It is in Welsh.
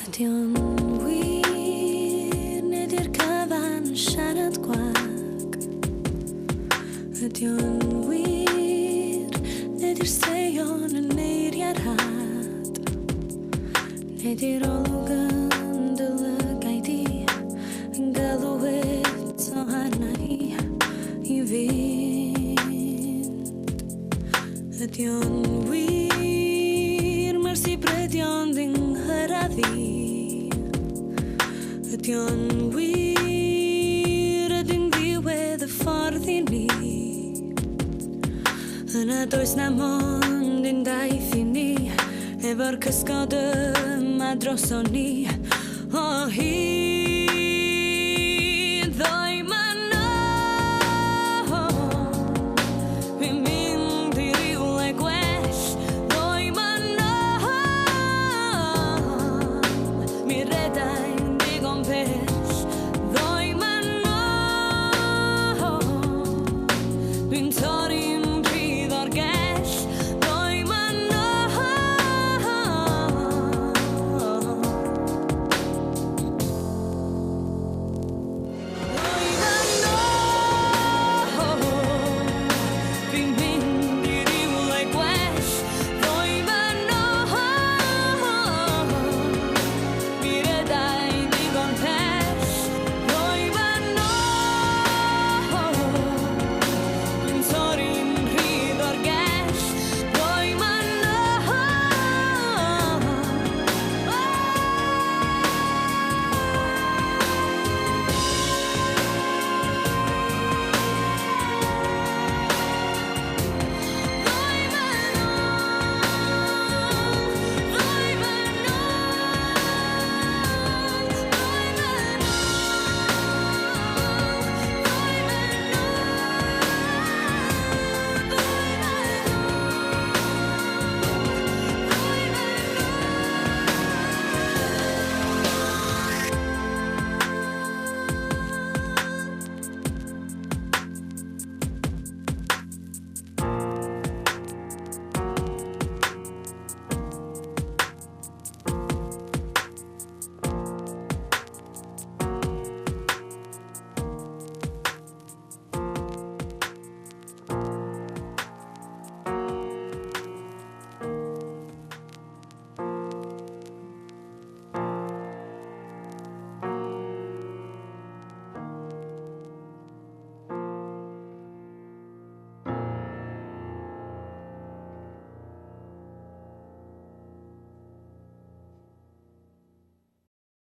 Ydy o'n wir neu di'r cyfan siarad gwag? Ydy o'n wir neu di'r straeon yn eiriau rhad? Neu di'r olwg yn dylygau di yn galw eto arna i fynd? Ydy o'n wir mae'r sibredion ddyn nghyrraedd i? Ydy o'n wir ydyn ddiwedd y ffordd i ni? Yna does na mond un daith i ni efo'r cysgod yma droson ni o hyd.